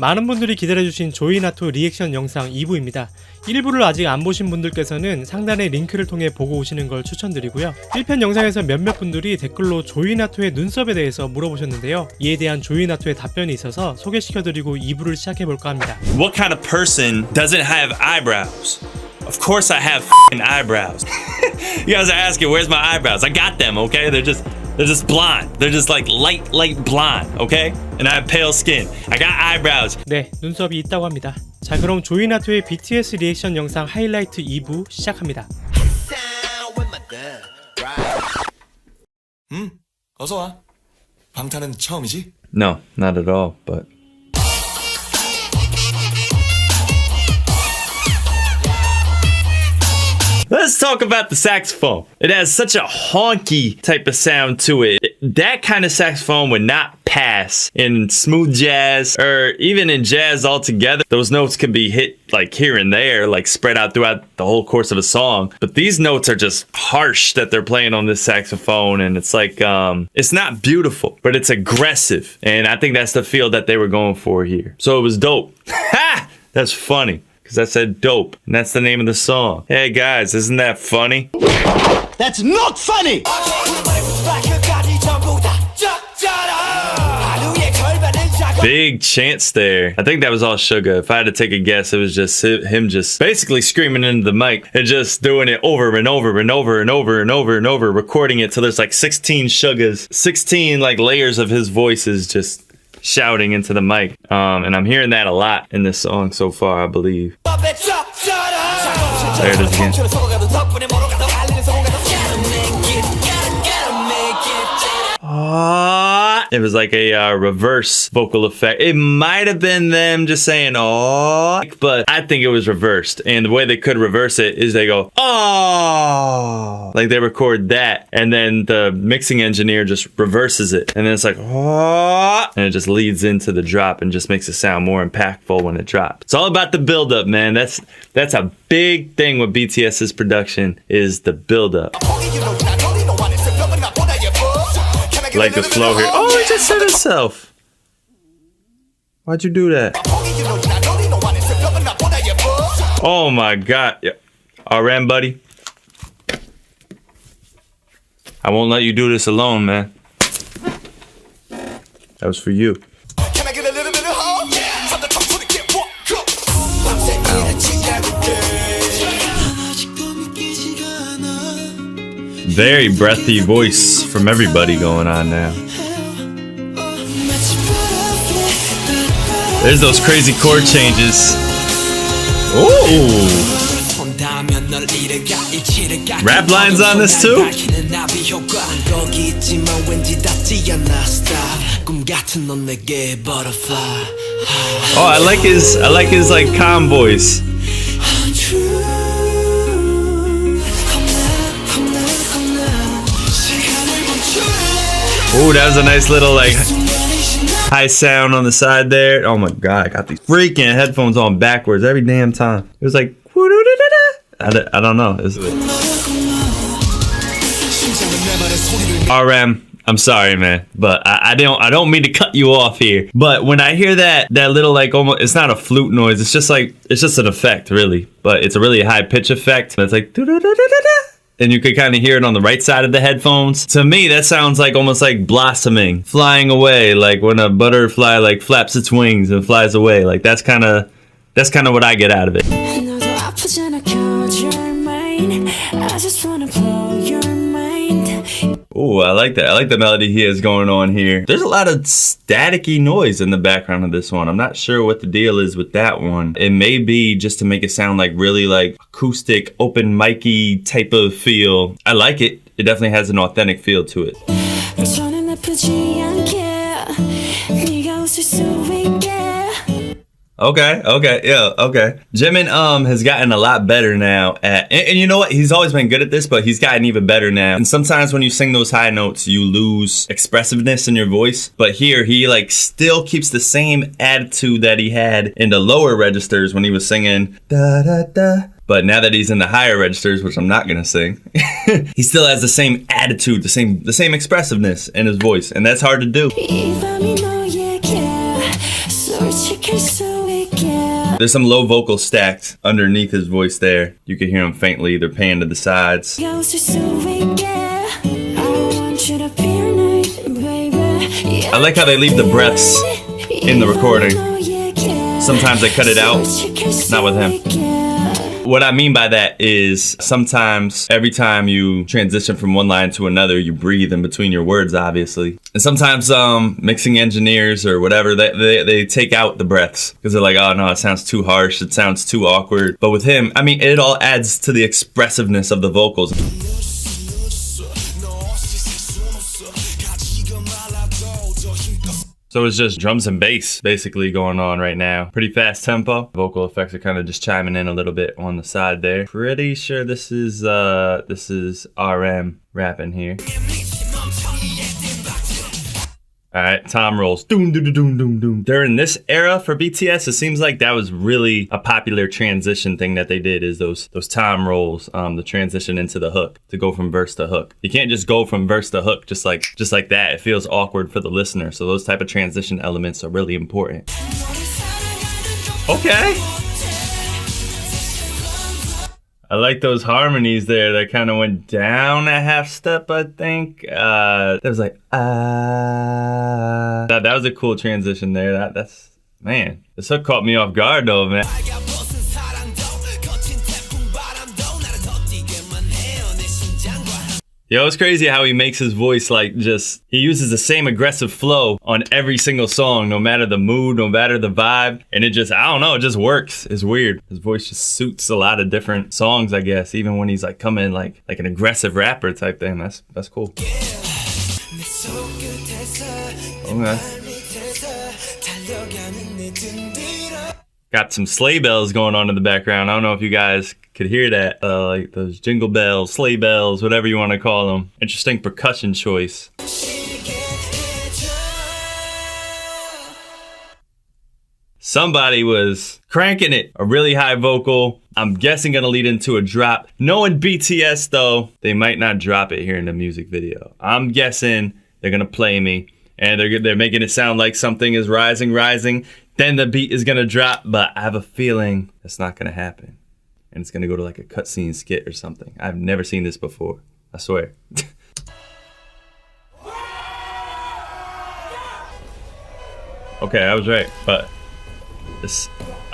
많은 분들이 기다려주신 조이나토 리액션 영상 2부입니다. 1부를 아직 안 보신 분들께서는 상단의 링크를 통해 보고 오시는 걸 추천드리고요. 1편 영상에서 몇몇 분들이 댓글로 조이나토의 눈썹에 대해서 물어보셨는데요. 이에 대한 조이나토의 답변이 있어서 소개시켜드리고 2부를 시작해볼까 합니다. What kind of person doesn't have eyebrows? Of course I have f***ing eyebrows. You guys are asking, where's my eyebrows? I got them, okay? They're just blonde. They're just like light blonde, okay? And I have pale skin. I got eyebrows. 네, 눈썹이 있다고 합니다. 자, 그럼 조이나토의 BTS 리액션 영상 하이라이트 2부 시작합니다. 어서 와. 방탄은 처음이지? No, not at all, but... Let's talk about the saxophone. It has such a honky type of sound to it. That kind of saxophone would not pass in smooth jazz or even in jazz altogether. Those notes can be hit like here and there, like spread out throughout the whole course of a song. But these notes are just harsh that they're playing on this saxophone. And it's like, it's not beautiful, but it's aggressive. And I think that's the feel that they were going for here. So it was dope. Ha! That's funny. Because I said dope, and that's the name of the song. Hey guys, isn't that funny? That's not funny! Big chance there. I think that was all Suga. If I had to take a guess, it was just him just basically screaming into the mic and just doing it over and over and over and over and over and over, recording it till there's like 16 Sugas, 16 like layers of his voices just shouting into the mic. And I'm hearing that a lot in this song so far, I believe. There it is again. It was like a reverse vocal effect. It might have been them just saying "oh," but I think it was reversed. And the way they could reverse it is they go "oh," like they record that, and then the mixing engineer just reverses it, and then it's like "oh," and it just leads into the drop and just makes it sound more impactful when it drops. It's all about the build-up, man. That's a big thing with BTS's production is the build-up. Like the flow here. Oh, he just said himself. Why'd you do that? Oh my god. Yeah. RM, buddy. I won't let you do this alone, man. That was for you. Very breathy voice from everybody going on now. There's those crazy chord changes. Ooh. Rap lines on this too? Oh, I like his like calm voice. Ooh, that was a nice little like high sound on the side there. Oh my god, I got these freaking headphones on backwards every damn time. It was like I don't know. RM, I'm sorry, man, but I don't mean to cut you off here. But when I hear that little like almost, it's not a flute noise. It's just an effect, really. But it's a really high pitch effect. It's like. And you could kind of hear it on the right side of the headphones. To me, that sounds like almost like blossoming, flying away, like when a butterfly like flaps its wings and flies away. Like that's kind of what I get out of it. Ooh, I like that. I like the melody he has going on here. There's a lot of staticky noise in the background of this one. I'm not sure what the deal is with that one. It may be just to make it sound like really like acoustic, open mic-y type of feel. I like it. It definitely has an authentic feel to it. Okay, yeah, okay. Jimin has gotten a lot better now at, and you know what? He's always been good at this, but he's gotten even better now. And sometimes when you sing those high notes, you lose expressiveness in your voice. But here, he like still keeps the same attitude that he had in the lower registers when he was singing da da da. But now that he's in the higher registers, which I'm not gonna sing, he still has the same attitude, the same expressiveness in his voice, and that's hard to do. There's some low vocals stacked underneath his voice there. You can hear him faintly. They're panning to the sides. I like how they leave the breaths in the recording. Sometimes they cut it out. Not with him. What I mean by that is sometimes every time you transition from one line to another, you breathe in between your words, obviously. And sometimes mixing engineers or whatever, they take out the breaths because they're like, oh no, it sounds too harsh, it sounds too awkward. But with him, I mean, it all adds to the expressiveness of the vocals. So it's just drums and bass basically going on right now. Pretty fast tempo. Vocal effects are kind of just chiming in a little bit on the side there. Pretty sure this is RM rapping here. Alright, time rolls. Doom, doom, doom, doom, doom. During this era for BTS, it seems like that was really a popular transition thing that they did, is those time rolls, the transition into the hook, to go from verse to hook. You can't just go from verse to hook just like that. It feels awkward for the listener. So those type of transition elements are really important. Okay. I like those harmonies there that kind of went down a half step, I think. That was like, that was a cool transition there. That's, man, this hook caught me off guard though, man. Yo, it's crazy how he makes his voice like he uses the same aggressive flow on every single song, no matter the mood, no matter the vibe. And it just, I don't know, it just works. It's weird. His voice just suits a lot of different songs, I guess, even when he's like coming like an aggressive rapper type thing. That's cool. Okay. Got some sleigh bells going on in the background. I don't know if you guys could hear that. Like those jingle bells, sleigh bells, whatever you want to call them. Interesting percussion choice. Somebody was cranking it. A really high vocal. I'm guessing gonna lead into a drop. Knowing BTS though, they might not drop it here in the music video. I'm guessing they're gonna play me and they're making it sound like something is rising. Then the beat is gonna drop, but I have a feeling that's not gonna happen. And it's gonna go to like a cutscene skit or something. I've never seen this before, I swear. Okay, I was right, but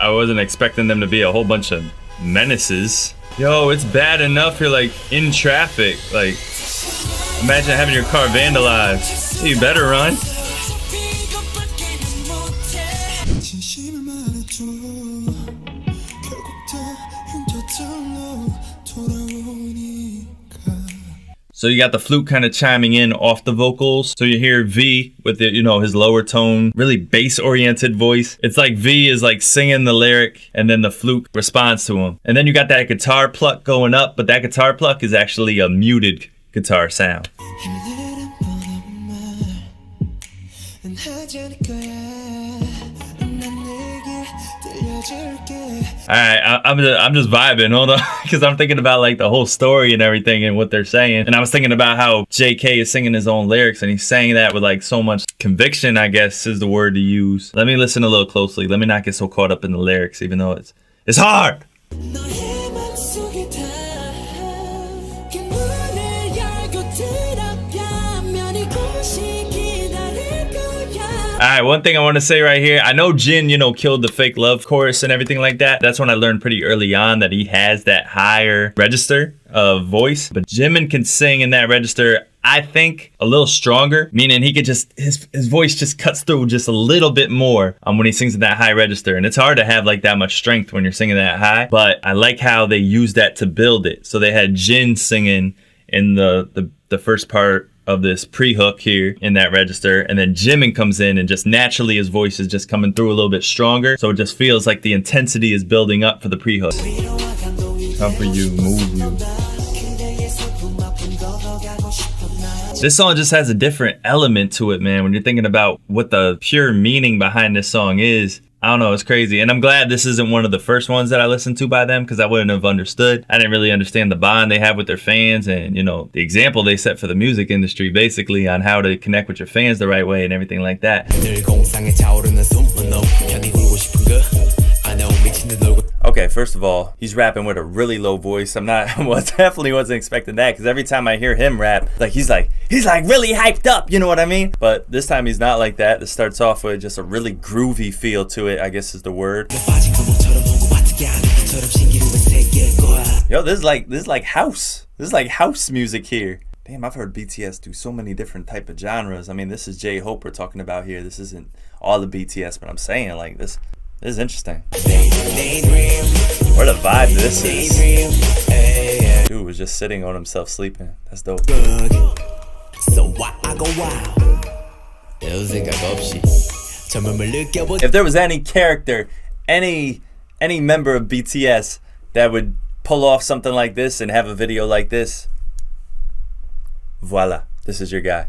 I wasn't expecting them to be a whole bunch of menaces. Yo, it's bad enough you're like in traffic. Like, imagine having your car vandalized. You better run. So you got the flute kind of chiming in off the vocals. So you hear V with the, his lower tone, really bass-oriented voice. It's like V is like singing the lyric and then the flute responds to him. And then you got that guitar pluck going up, but that guitar pluck is actually a muted guitar sound. Alright, I'm just vibing, hold on, because I'm thinking about like the whole story and everything and what they're saying. And I was thinking about how JK is singing his own lyrics and he's saying that with like so much conviction, I guess is the word to use. Let me listen a little closely. Let me not get so caught up in the lyrics, even though it's hard. Alright, one thing I want to say right here. I know Jin, killed the fake love chorus and everything like that. That's when I learned pretty early on that he has that higher register of voice. But Jimin can sing in that register, I think, a little stronger. Meaning he could just, his voice just cuts through just a little bit more when he sings in that high register. And it's hard to have like that much strength when you're singing that high. But I like how they use that to build it. So they had Jin singing in the first part of this pre-hook here in that register, and then Jimin comes in and just naturally his voice is just coming through a little bit stronger, so it just feels like the intensity is building up for the pre-hook. Come for you, move you. This song just has a different element to it, man. When you're thinking about what the pure meaning behind this song is, I don't know, it's crazy. And I'm glad this isn't one of the first ones that I listened to by them, because I wouldn't have understood. I didn't really understand the bond they have with their fans and, you know, the example they set for the music industry, basically, on how to connect with your fans the right way and everything like that. Okay, first of all, he's rapping with a really low voice. Definitely wasn't expecting that, because every time I hear him rap, he's like really hyped up, you know what I mean? But this time he's not like that. This starts off with just a really groovy feel to it, I guess is the word. Yo, this is like house. This is like house music here. Damn, I've heard BTS do so many different type of genres. I mean, this is J-Hope we're talking about here. This isn't all the BTS, but I'm saying, like, this is interesting. What a vibe this is. Dude was just sitting on himself sleeping. That's dope. If there was any character, any member of BTS that would pull off something like this and have a video like this, voila, this is your guy.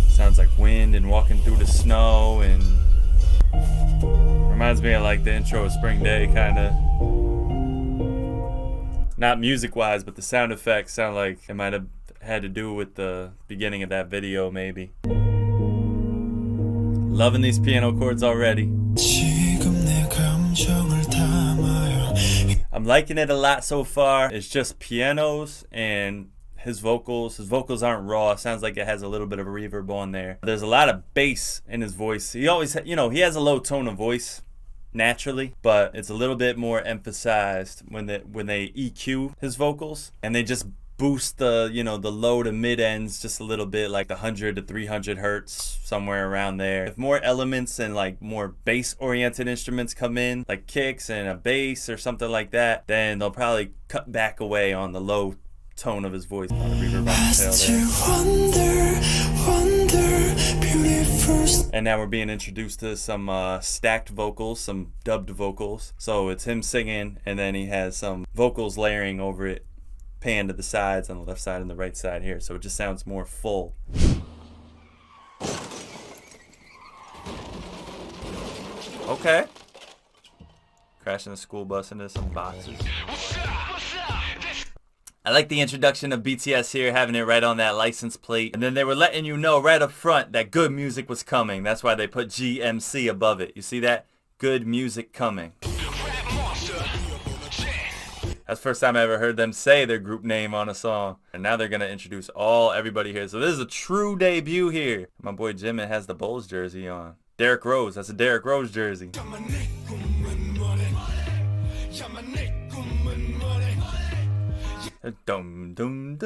Sounds like wind and walking through the snow, and reminds me of like the intro of Spring Day, kind of. Not music wise, but the sound effects sound like it might have had to do with the beginning of that video, maybe. Loving these piano chords already. I'm liking it a lot so far. It's just pianos and his vocals. His vocals aren't raw. It sounds like it has a little bit of a reverb on there. There's a lot of bass in his voice. He always, he has a low tone of voice naturally, but it's a little bit more emphasized when they EQ his vocals, and they just boost the low to mid ends just a little bit, like 100 to 300 hertz, somewhere around there. If more elements and like more bass oriented instruments come in, like kicks and a bass or something like that, then they'll probably cut back away on the low tone of his voice, on the reverb on the tail there. And now we're being introduced to some stacked vocals, some dubbed vocals. So it's him singing, and then he has some vocals layering over it, pan to the sides on the left side and the right side here, so it just sounds more full. Okay. Crashing a school bus into some boxes. I like the introduction of BTS here, having it right on that license plate. And then they were letting you know right up front that good music was coming. That's why they put GMC above it. You see that? Good music coming. That's the first time I ever heard them say their group name on a song. And now they're going to introduce everybody here. So this is a true debut here. My boy Jimin has the Bulls jersey on. Derrick Rose. That's a Derrick Rose jersey. Dum dum dum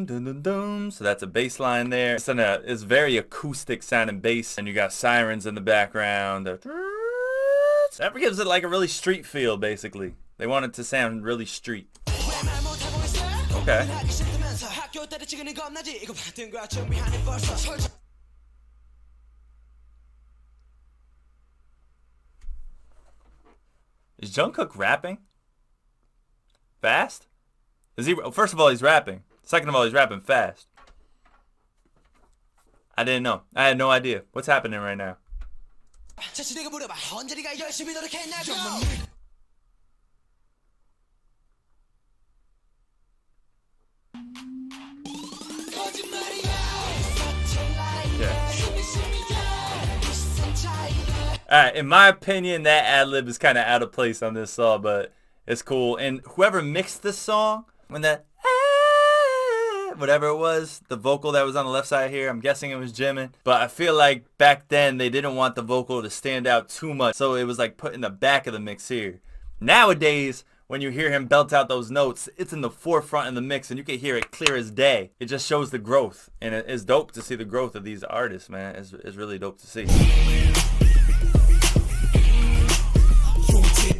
dum dum dum. So that's a bass line there. It's very acoustic sounding bass, and you got sirens in the background. That gives it like a really street feel, basically. They want it to sound really street. Okay. Is Jungkook rapping? Fast? Is he? First of all, he's rapping. Second of all, he's rapping fast. I didn't know. I had no idea. What's happening right now? Alright, in my opinion, that ad-lib is kind of out of place on this song, but it's cool. And whoever mixed this song, when that whatever it was, the vocal that was on the left side here, I'm guessing it was Jimin. But I feel like back then they didn't want the vocal to stand out too much, so it was like put in the back of the mix here. Nowadays, when you hear him belt out those notes, it's in the forefront in the mix, and you can hear it clear as day. It just shows the growth, and it's dope to see the growth of these artists, man. It's really dope to see.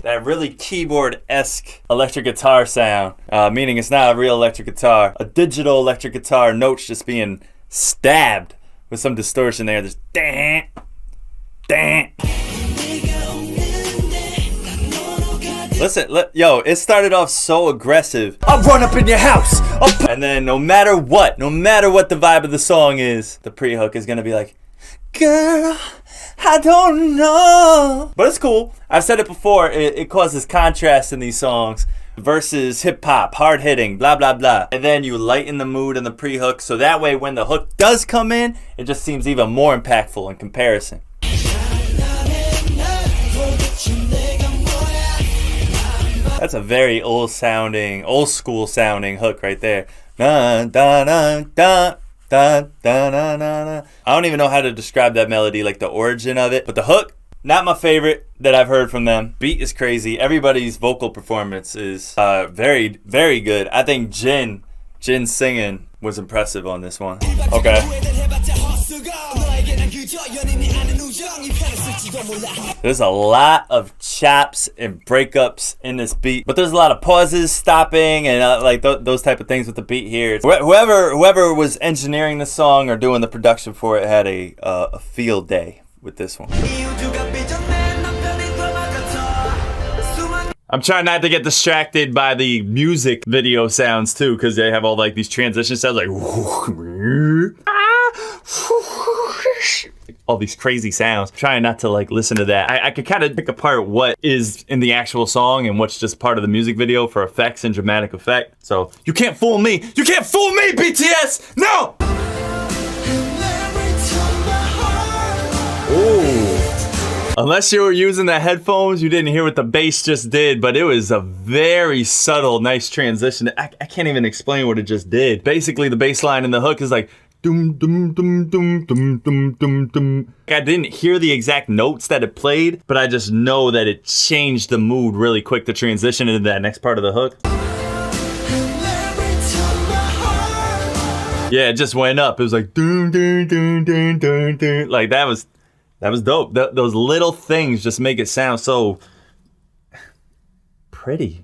That really keyboard-esque electric guitar sound, meaning it's not a real electric guitar. A digital electric guitar, notes just being stabbed with some distortion there. Just dang, dang. Listen, yo, it started off so aggressive. I'll run up in your house. And then no matter what the vibe of the song is, the pre-hook is gonna be like, girl, I don't know. But it's cool. I've said it before, it causes contrast in these songs. Versus hip-hop, hard-hitting, blah, blah, blah. And then you lighten the mood in the pre-hook, so that way when the hook does come in, it just seems even more impactful in comparison. That's a very old school sounding hook right there. Da, da, da, da, da, da, da, da. I don't even know how to describe that melody, like the origin of it. But the hook, not my favorite that I've heard from them. Beat is crazy. Everybody's vocal performance is very, very good. I think Jin's singing was impressive on this one. Okay. There's a lot of chops and breakups in this beat, but there's a lot of pauses, stopping, and like those type of things with the beat here. Whoever was engineering the song or doing the production for it had a field day with this one. I'm trying not to get distracted by the music video sounds too, because they have all like these transition sounds like all these crazy sounds. Trying not to like listen to that. I could kind of pick apart what is in the actual song and what's just part of the music video for effects and dramatic effect. So you can't fool me. You can't fool me, BTS. No. Ooh. Unless you were using the headphones, you didn't hear what the bass just did, but it was a very subtle, nice transition. I can't even explain what it just did. Basically, the bass line in the hook is like, dum dum dum dum dum dum dum dum. I didn't hear the exact notes that it played, but I just know that it changed the mood really quick to transition into that next part of the hook. Yeah, it just went up. It was like, dun dun dun dun dun dun. Like that was dope. Those little things just make it sound so pretty.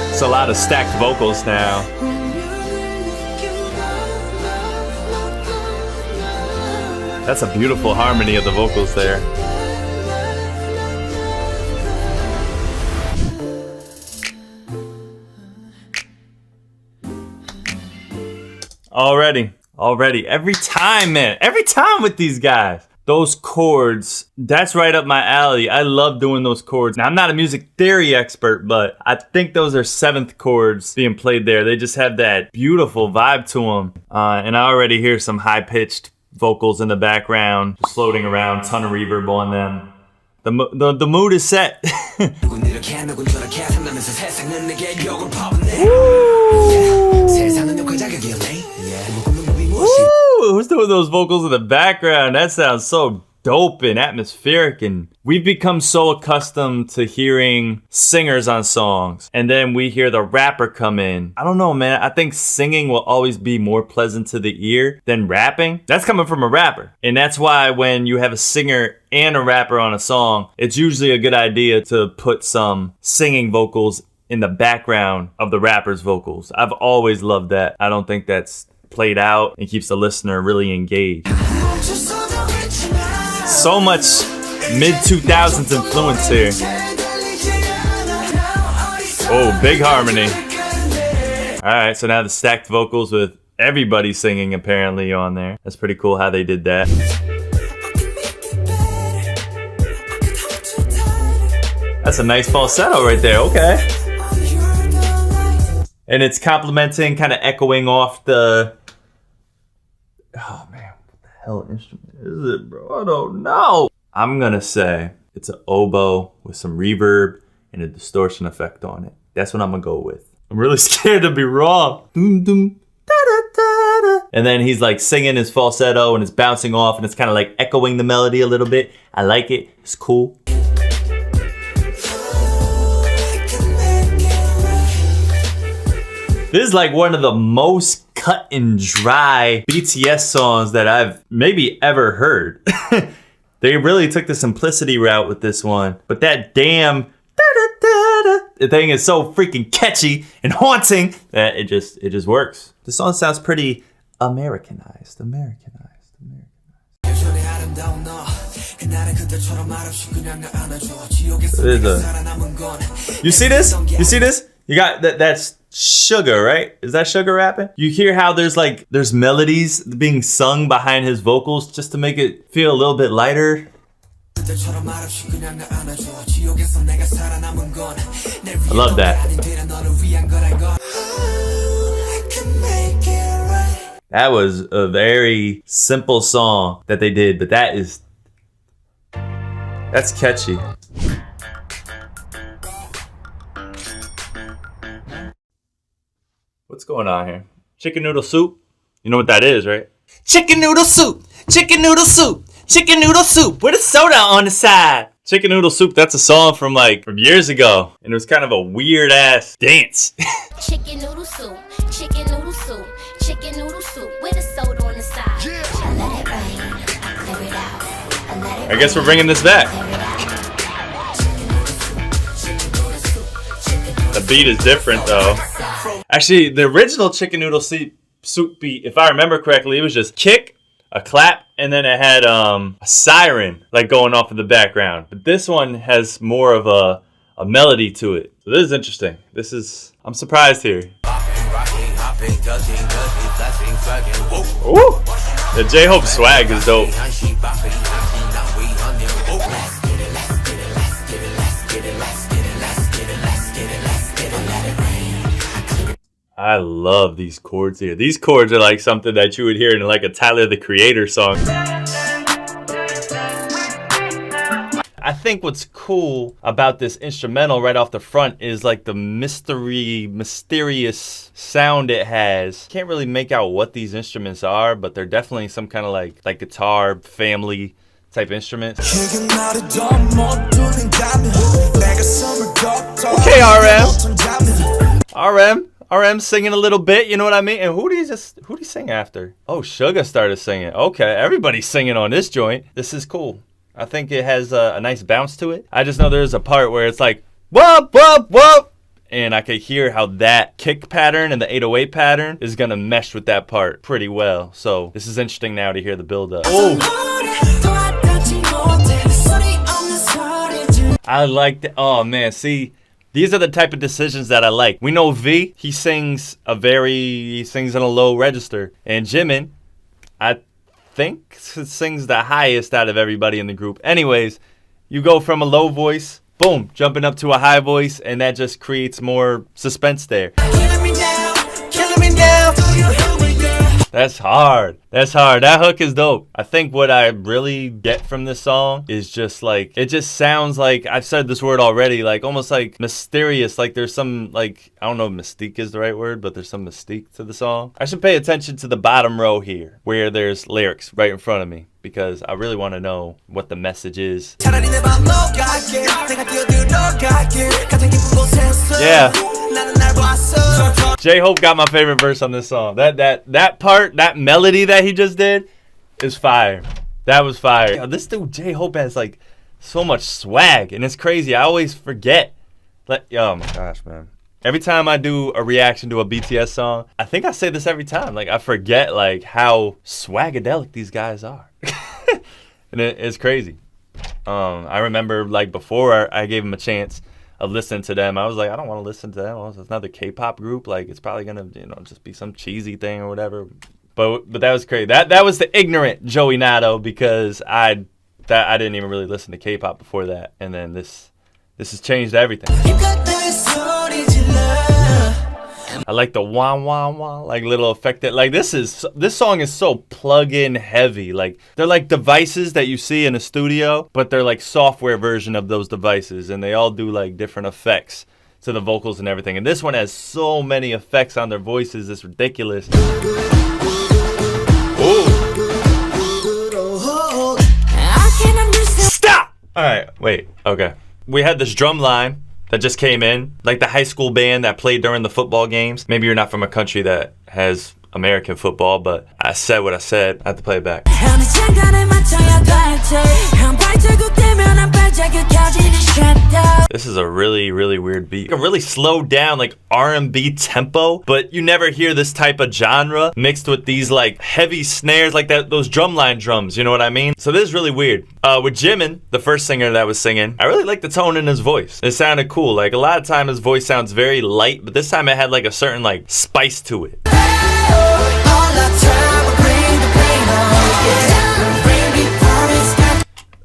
It's a lot of stacked vocals now. That's a beautiful harmony of the vocals there. Already. Every time, man. Every time with these guys. Those chords, that's right up my alley. I love doing those chords. Now, I'm not a music theory expert, but I think those are seventh chords being played there. They just have that beautiful vibe to them. And I already hear some high-pitched vocals in the background, just floating around, ton of reverb on them. The mood is set. Ooh, who's doing those vocals in the background? That sounds so dope and atmospheric, and we've become so accustomed to hearing singers on songs, and then we hear the rapper come in. I don't know, man. I think singing will always be more pleasant to the ear than rapping. That's coming from a rapper, and that's why when you have a singer and a rapper on a song, it's usually a good idea to put some singing vocals in the background of the rapper's vocals. I've always loved that. I don't think that's played out and keeps the listener really engaged. So much mid-2000s influence here. Oh, big harmony. Alright, so now the stacked vocals with everybody singing apparently on there. That's pretty cool how they did that. That's a nice falsetto right there, okay. And it's complementing, kind of echoing off the... Oh man, what the hell instrument is it, bro? I don't know. I'm gonna say it's an oboe with some reverb and a distortion effect on it. That's what I'm gonna go with. I'm really scared to be wrong. Doom, doom, da, da, da, da. And then he's like singing his falsetto and it's bouncing off and it's kind of like echoing the melody a little bit. I like it. It's cool. This is like one of the most cut and dry BTS songs that I've maybe ever heard. They really took the simplicity route with this one. But that damn the thing is so freaking catchy and haunting that it just works. The song sounds pretty Americanized. You see this? You see this? You got that's Sugar, right? Is that Sugar rapping? You hear how there's melodies being sung behind his vocals just to make it feel a little bit lighter. I love that. That was a very simple song that they did, but that's catchy. What's going on here? Chicken noodle soup? You know what that is, right? Chicken noodle soup! Chicken noodle soup! Chicken noodle soup with a soda on the side! Chicken noodle soup, that's a song from years ago. And it was kind of a weird ass dance. Chicken noodle soup, chicken noodle soup, chicken noodle soup with a soda on the side. Yeah. I let it rain, I clear it out. I let it I guess we're bringing this back. The beat is different though. Actually, the original chicken noodle soup beat, if I remember correctly, it was just kick, a clap, and then it had a siren going off in the background. But this one has more of a melody to it. So this is interesting. I'm surprised here. Ooh, the J-Hope swag is dope. I love these chords here. These chords are like something that you would hear in a Tyler the Creator song. I think what's cool about this instrumental right off the front is the mysterious sound it has. Can't really make out what these instruments are, but they're definitely some kind of like guitar family type instruments. Okay, RM singing a little bit, you know what I mean? And who did he sing after? Oh, Sugar started singing. Okay, everybody's singing on this joint. This is cool. I think it has a nice bounce to it. I just know there's a part where it's like, whoop, whoop, whoop. And I could hear how that kick pattern and the 808 pattern is gonna mesh with that part pretty well. So this is interesting now to hear the build up. Oh, I like that. Oh man, see, these are the type of decisions that I like. We know V, he sings in a low register. And Jimin, I think sings the highest out of everybody in the group. Anyways, you go from a low voice, boom, jumping up to a high voice, and that just creates more suspense there. Killing me now, That's hard. That hook is dope. I think what I really get from this song is just it just sounds like, I've said this word already, almost mysterious. There's some, I don't know if mystique is the right word, but there's some mystique to the song. I should pay attention to the bottom row here, where there's lyrics right in front of me, because I really want to know what the message is. Yeah. J-Hope got my favorite verse on this song. That part, that melody that he just did is fire. That was fire. Yo, this dude J-Hope has so much swag, and it's crazy. I always forget. Oh my gosh, man. Every time I do a reaction to a BTS song, I think I say this every time. I forget how swagadelic these guys are. And it's crazy. I remember before I gave them a chance of listening to them, I was I don't want to listen to them. It's another K-pop group. It's probably gonna just be some cheesy thing or whatever. But that was crazy. That was the ignorant Joey Nato, because I didn't even really listen to K-pop before that, and then this has changed everything. I like the wah wah wah little effect that this song is so plug-in heavy. They're devices that you see in a studio, but they're software version of those devices, and they all do different effects to the vocals and everything. And this one has so many effects on their voices, it's ridiculous. Ooh. Stop! Alright, wait, okay. We had this drum line that just came in, the high school band that played during the football games. Maybe you're not from a country that has American football, but I said what I said. I have to play it back. This is a really, really weird beat. A really slowed down, like R&B tempo, but you never hear this type of genre mixed with these like heavy snares, like those drumline drums. You know what I mean? So this is really weird. With Jimin, the first singer that was singing, I really like the tone in his voice. It sounded cool. Like a lot of time his voice sounds very light, but this time it had like a certain like spice to it.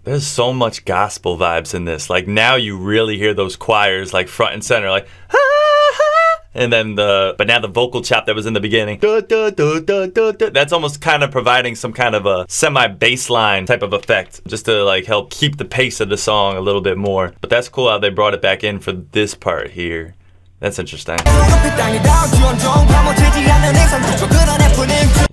There's so much gospel vibes in this. Like now you really hear those choirs like front and center, like ah, ah, and then but now the vocal chop that was in the beginning, that's almost kind of providing some kind of a semi-bass line type of effect, just to like help keep the pace of the song a little bit more. But that's cool how they brought it back in for this part here. That's interesting.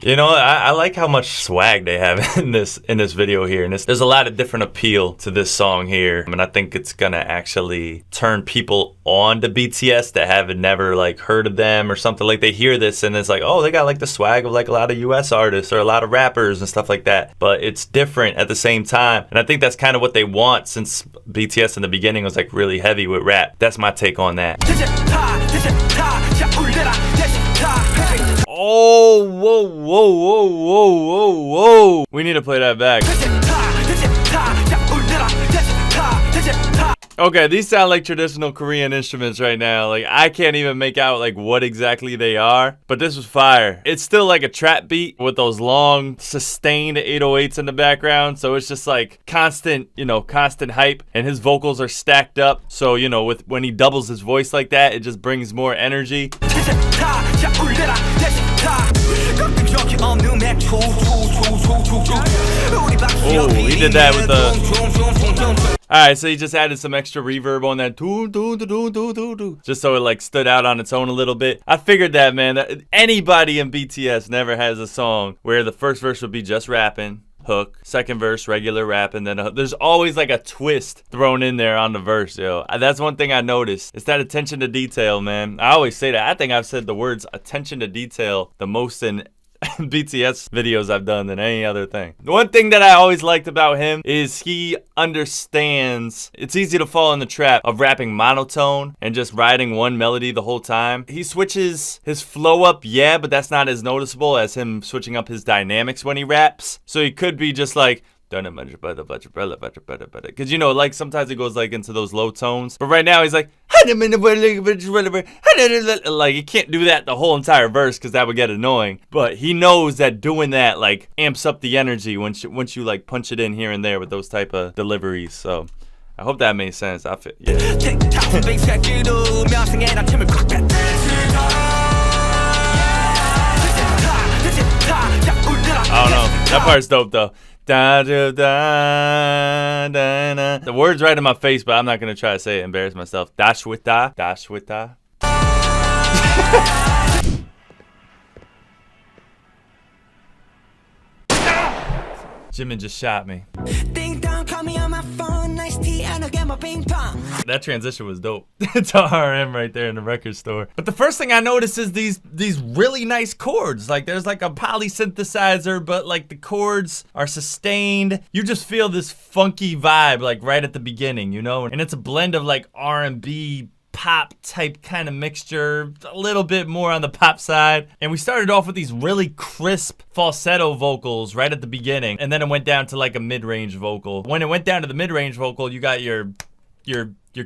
You know, I like how much swag they have in this video here, and there's a lot of different appeal to this song here, and I think it's gonna actually turn people on to BTS that haven't never like heard of them or something. Like they hear this and it's like, oh, they got like the swag of like a lot of US artists or a lot of rappers and stuff like that, but it's different at the same time, and I think that's kind of what they want, since BTS in the beginning was like really heavy with rap. That's my take on that. Oh, whoa, whoa, whoa, whoa, whoa, whoa. We need to play that back. Okay, these sound like traditional Korean instruments right now. Like, I can't even make out, like, what exactly they are. But this was fire. It's still like a trap beat with those long, sustained 808s in the background. So it's just, like, constant, you know, constant hype. And his vocals are stacked up. So, you know, when he doubles his voice like that, it just brings more energy. Oh, he did that with the... Alright, so he just added some extra reverb on that just so it like stood out on its own a little bit. I figured that, man, that anybody in BTS never has a song where the first verse would be just rapping, hook, second verse regular rap, and then there's always like a twist thrown in there on the verse, yo. That's one thing I noticed. It's that attention to detail, man. I always say that. I think I've said the words attention to detail the most in BTS videos I've done than any other thing. The one thing that I always liked about him is he understands it's easy to fall in the trap of rapping monotone and just riding one melody the whole time. He switches his flow up, yeah, but that's not as noticeable as him switching up his dynamics when he raps. So he could be just like because, you know, like sometimes it goes like into those low tones, but right now he's like like he can't do that the whole entire verse because that would get annoying, but he knows that doing that like amps up the energy once you like punch it in here and there with those type of deliveries. So I hope that made sense. I feel, yeah. I don't know, that part's dope though. Da, da, da, da, da. The word's right in my face, but I'm not gonna try to say it, embarrass myself. Dashwita, dashwita. Jimin just shot me. That transition was dope. It's a RM right there in the record store. But the first thing I noticed is these really nice chords. Like there's like a polysynthesizer, but like the chords are sustained. You just feel this funky vibe like right at the beginning, you know? And it's a blend of like R&B, pop type kind of mixture, a little bit more on the pop side. And we started off with these really crisp falsetto vocals right at the beginning, and then it went down to like a mid-range vocal. When it went down to the mid-range vocal, you got your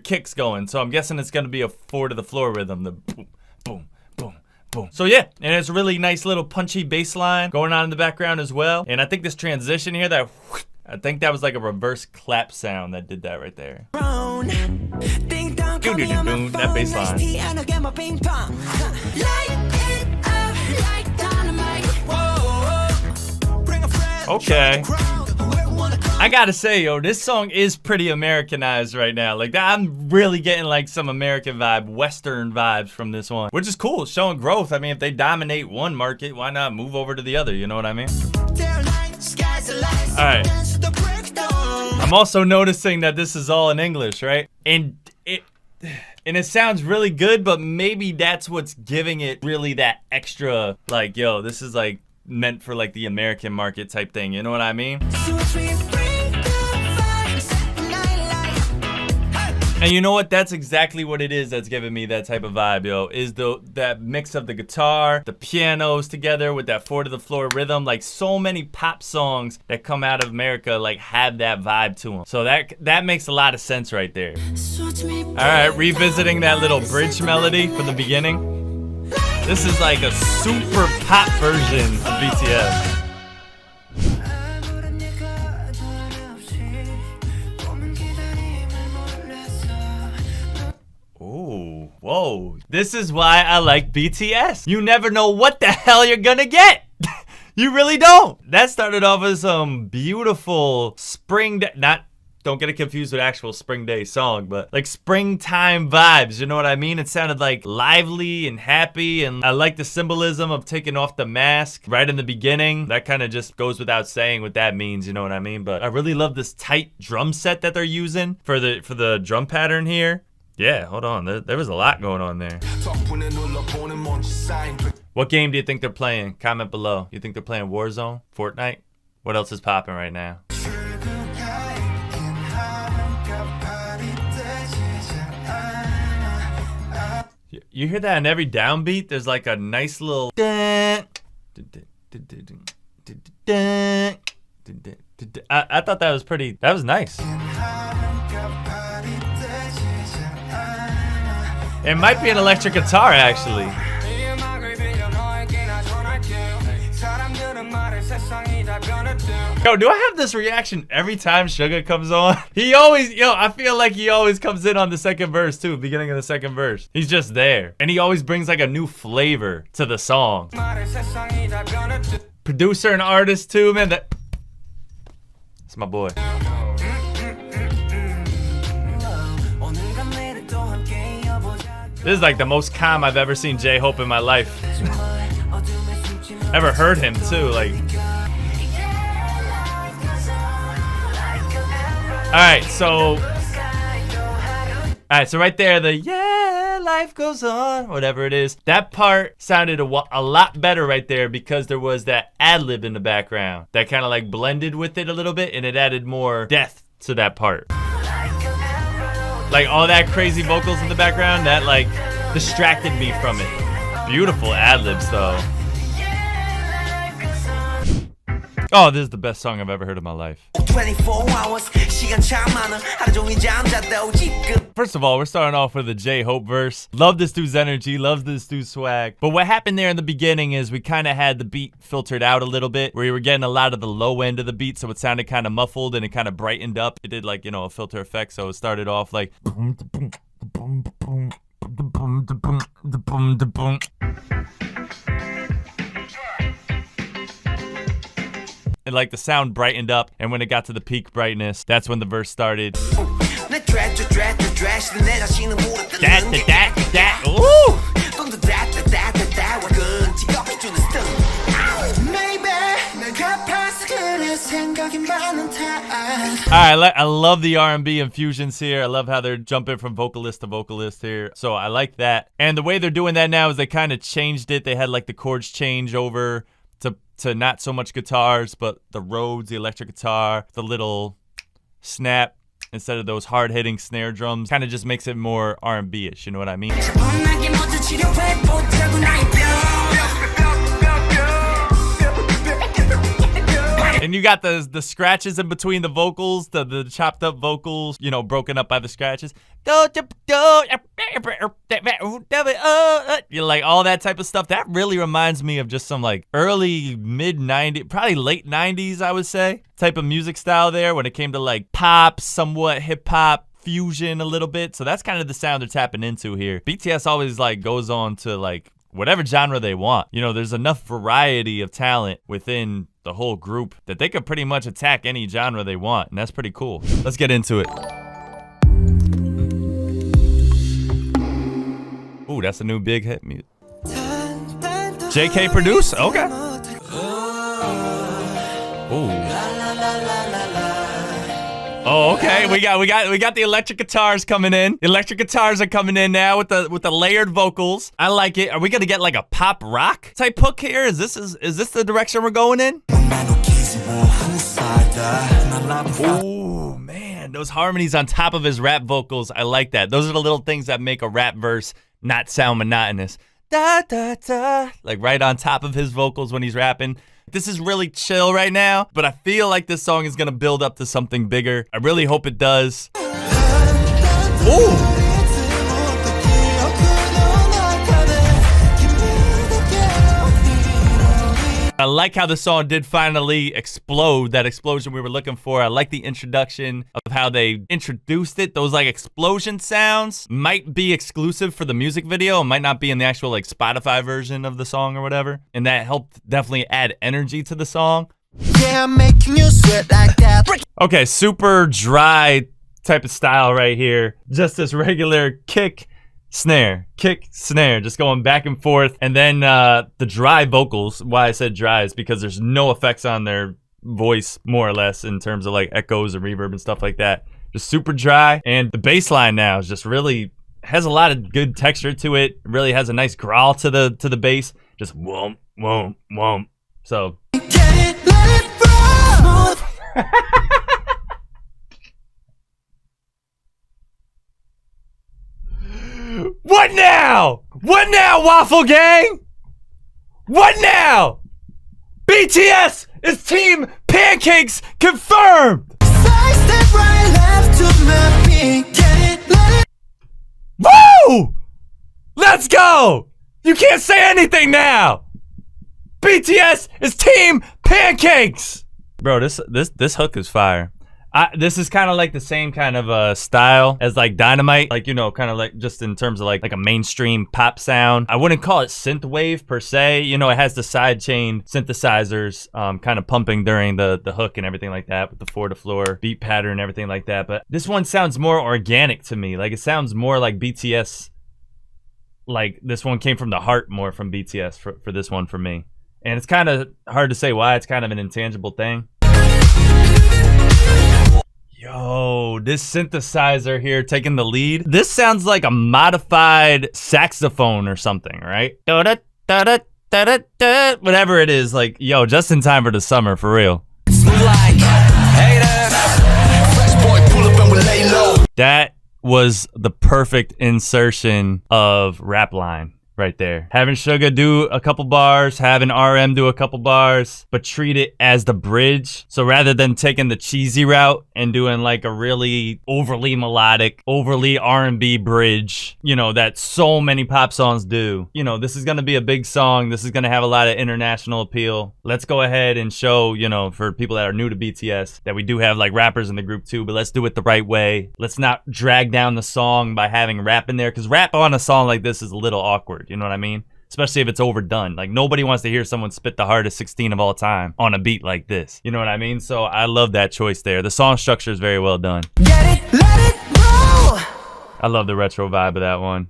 kicks going. So I'm guessing it's gonna be a 4 to the floor rhythm, the boom, boom, boom, boom. So yeah, and it's a really nice little punchy bass line going on in the background as well. And I think this transition here, I think that was like a reverse clap sound that did that right there. That bass line. Okay. I gotta say, yo, this song is pretty Americanized right now. Like, I'm really getting like some American vibe, Western vibes from this one, which is cool. It's showing growth. I mean, if they dominate one market, why not move over to the other? You know what I mean? All right. I'm also noticing that this is all in English, right? And it sounds really good, but maybe that's what's giving it really that extra, like, yo, this is like meant for like the American market type thing. You know what I mean? And you know what? That's exactly what it is that's giving me that type of vibe, yo. Is that mix of the guitar, the pianos together with that 4 to the floor rhythm. Like so many pop songs that come out of America like have that vibe to them. So that makes a lot of sense right there. All right, revisiting that little bridge melody from the beginning. This is like a super pop version of BTS. Ooh, whoa. This is why I like BTS. You never know what the hell you're gonna get. You really don't. That started off as some beautiful don't get it confused with actual Spring Day song, but like springtime vibes, you know what I mean? It sounded like lively and happy, and I like the symbolism of taking off the mask right in the beginning. That kind of just goes without saying what that means, you know what I mean? But I really love this tight drum set that they're using for the drum pattern here. Yeah, hold on, there was a lot going on there. What game do you think they're playing? Comment below. You think they're playing Warzone? Fortnite? What else is popping right now? You hear that in every downbeat? There's like a nice little I thought that was pretty, that was nice. It might be an electric guitar actually. Yo, do I have this reaction every time Suga comes on? I feel like he always comes in on the second verse too, beginning of the second verse. He's just there. And he always brings like a new flavor to the song. Producer and artist too, man. That's my boy. This is like the most calm I've ever seen J-Hope in my life. Ever heard him too, like. Alright, so right there, the yeah, life goes on, whatever it is. That part sounded a lot better right there because there was that ad-lib in the background that kind of like blended with it a little bit, and it added more depth to that part. Like all that crazy vocals in the background, that like distracted me from it. Beautiful ad-libs though. Oh, this is the best song I've ever heard in my life. 24 hours, first of all, we're starting off with a J-Hope verse. Love this dude's energy, love this dude's swag. But what happened there in the beginning is we kind of had the beat filtered out a little bit, where you were getting a lot of the low end of the beat, so it sounded kind of muffled and it kind of brightened up. It did like, a filter effect, so it started off like and like the sound brightened up, and when it got to the peak brightness, that's when the verse started. Ooh! Alright, I love the R&B infusions here. I love how they're jumping from vocalist to vocalist here. So I like that. And the way they're doing that now is they kind of changed it. They had like the chords change over to not so much guitars, but the Rhodes, the electric guitar, the little snap instead of those hard-hitting snare drums. Kind of just makes it more R&B-ish, you know what I mean? And you got the scratches in between the vocals, the chopped up vocals, broken up by the scratches. You like all that type of stuff. That really reminds me of just some like early mid-90s, probably late 90s, I would say, type of music style there when it came to like pop, somewhat hip hop, fusion a little bit. So that's kind of the sound they're tapping into here. BTS always like goes on to like whatever genre they want. There's enough variety of talent within the whole group that they could pretty much attack any genre they want, and that's pretty cool. Let's get into it. Ooh, that's a new big hit music. JK produce? Okay. Ooh. Oh, okay. We got the electric guitars coming in. Electric guitars are coming in now with the layered vocals. I like it. Are we gonna get like a pop rock type hook here? Is this the direction we're going in? Oh man, And those harmonies on top of his rap vocals, I like that. Those are the little things that make a rap verse not sound monotonous. Da, da, da. Like right on top of his vocals when he's rapping. This is really chill right now, but I feel like this song is gonna build up to something bigger. I really hope it does. Ooh! I like how the song did finally explode, that explosion we were looking for. I like the introduction of how they introduced it. Those like explosion sounds might be exclusive for the music video. It might not be in the actual like Spotify version of the song or whatever. And that helped definitely add energy to the song. Yeah, I'm making you sweat like that. Okay, super dry type of style right here. Just this regular kick, snare, just going back and forth. And then the dry vocals, why I said dry is because there's no effects on their voice, more or less, in terms of like echoes and reverb and stuff like that. Just super dry. And the bass line now is just really, has a lot of good texture to it. Really has a nice growl to the bass. Just whoomp, whoomp, whoomp. So Get it, let it roll. what now? What now, Waffle Gang? What now? BTS is Team Pancakes confirmed! Side step right left to my beat. Get it, let it. Woo! Let's go! You can't say anything now! BTS is Team Pancakes! Bro, this hook is fire. This is kind of like the same kind of style as like Dynamite, like, you know, kind of like just in terms of like a mainstream pop sound. I wouldn't call it synthwave per se. You know, it has the sidechain synthesizers kind of pumping during the hook and everything like that with the floor to floor beat pattern and everything like that. But this one sounds more organic to me. Like it sounds more like BTS. Like this one came from the heart more from BTS for this one for me. And it's kind of hard to say why. It's kind of an intangible thing. Yo, this synthesizer here taking the lead. This sounds like a modified saxophone or something, right? Whatever it is, like, yo, just in time for the summer, for real. That was the perfect insertion of rap line right there. Having Suga do a couple bars, having RM do a couple bars, but treat it as the bridge. So rather than taking the cheesy route and doing like a really overly melodic, overly R&B bridge, you know, that so many pop songs do. You know, this is gonna be a big song. This is gonna have a lot of international appeal. Let's go ahead and show, you know, for people that are new to BTS, that we do have like rappers in the group too, but let's do it the right way. Let's not drag down the song by having rap in there, because rap on a song like this is a little awkward. You know what I mean? Especially if it's overdone. Like nobody wants to hear someone spit the hardest 16 of all time on a beat like this. You know what I mean? So I love that choice there. The song structure is very well done. Get it, let it roll. I love the retro vibe of that one.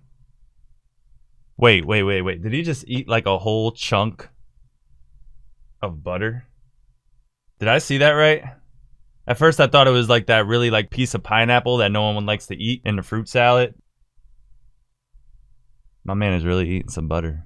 Wait. Did he just eat like a whole chunk of butter? Did I see that right? At first I thought it was like that really like piece of pineapple that no one likes to eat in the fruit salad. My man is really eating some butter.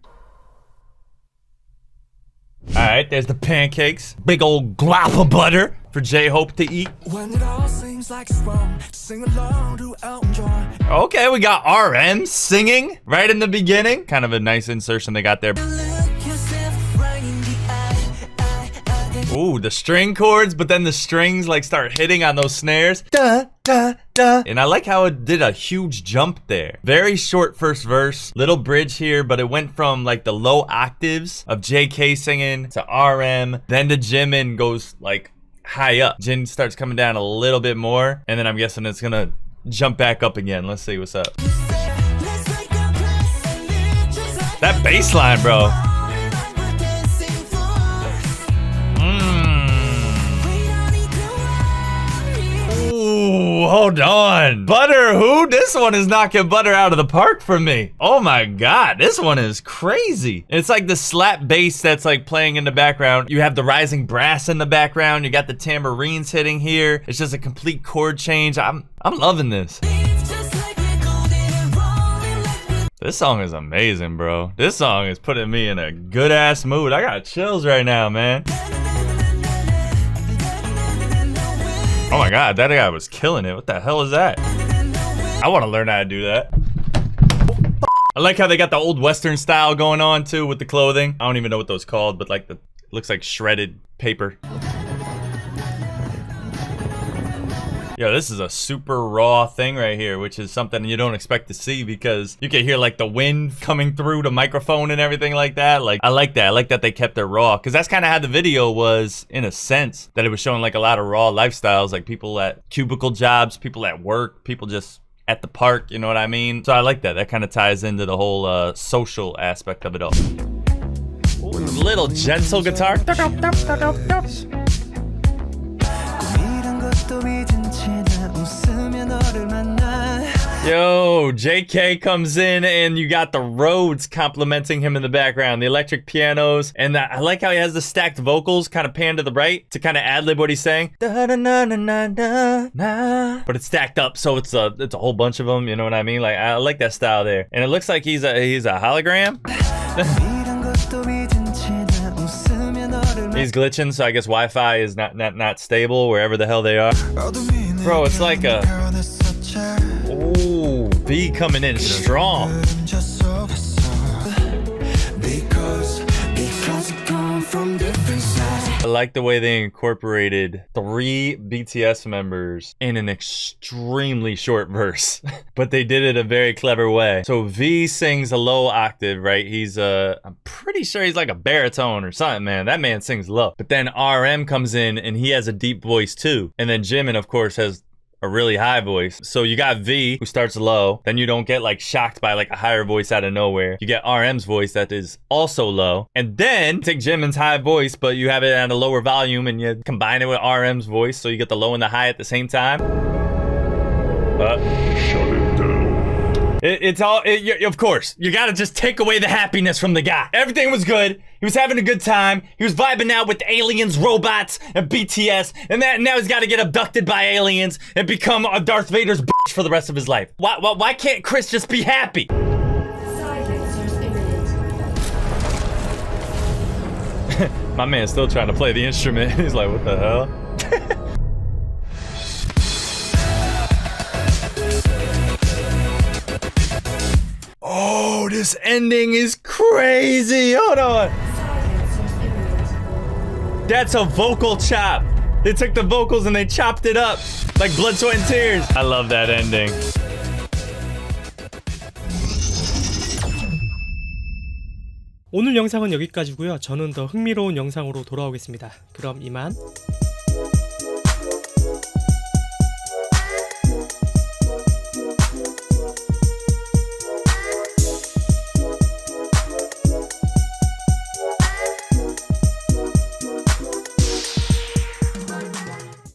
Alright, there's the pancakes. Big old glop of butter for J-Hope to eat. When it all seems like it's wrong, sing along to Elton John. Okay, we got RM singing right in the beginning. Kind of a nice insertion they got there. Ooh, the string chords, but then the strings like start hitting on those snares. Da, da, da. And I like how it did a huge jump there. Very short first verse, little bridge here, but it went from like the low octaves of JK singing to RM, then to Jimin goes like high up. Jin starts coming down a little bit more, and then I'm guessing it's gonna jump back up again. Let's see what's up. That bass line, bro. Ooh, hold on. Butter who? This one is knocking butter out of the park for me. Oh my God, this one is crazy. It's like the slap bass that's like playing in the background. You have the rising brass in the background. You got the tambourines hitting here. It's just a complete chord change. I'm loving this. This song is amazing, bro. This song is putting me in a good ass mood. I got chills right now, man. Oh my god, that guy was killing it. What the hell is that? I want to learn how to do that. I like how they got the old Western style going on too with the clothing. I don't even know what those called, but like looks like shredded paper. Yo, this is a super raw thing right here, which is something you don't expect to see because you can hear like the wind coming through the microphone and everything like that. Like, I like that. I like that they kept it raw because that's kind of how the video was in a sense, that it was showing like a lot of raw lifestyles, like people at cubicle jobs, people at work, people just at the park, you know what I mean? So I like that. That kind of ties into the whole social aspect of it all. Ooh, little gentle guitar. Yo, JK comes in and you got the Rhodes complimenting him in the background, the electric pianos, and I like how he has the stacked vocals kind of panned to the right to kind of ad-lib what he's saying. But it's stacked up, so it's a whole bunch of them, you know what I mean? Like, I like that style there. And it looks like he's a hologram. He's glitching, so I guess Wi-Fi is not stable wherever the hell they are. Bro, it's like a... Ooh, B coming in strong. I like the way they incorporated 3 BTS members in an extremely short verse, but they did it a very clever way. So V sings a low octave, right? He's I'm pretty sure he's like a baritone or something, man. That man sings low. But then RM comes in and he has a deep voice too. And then Jimin, of course, has a really high voice. So you got V, who starts low, then you don't get like shocked by like a higher voice out of nowhere. You get RM's voice that is also low, and then take Jimin's high voice, but you have it at a lower volume and you combine it with RM's voice, so you get the low and the high at the same time. Shut it down. It's all, of course, you gotta just take away the happiness from the guy. Everything was good. He was having a good time. He was vibing out with aliens, robots, and BTS. And now he's gotta get abducted by aliens and become a Darth Vader's bitch for the rest of his life. Why can't Chris just be happy? My man's still trying to play the instrument. He's like, what the hell? Oh, this ending is crazy. Hold on. That's a vocal chop. They took the vocals and they chopped it up like Blood, Sweat, and Tears. I love that ending. 오늘 영상은 여기까지고요. 저는 더 흥미로운 영상으로 돌아오겠습니다. 그럼 이만.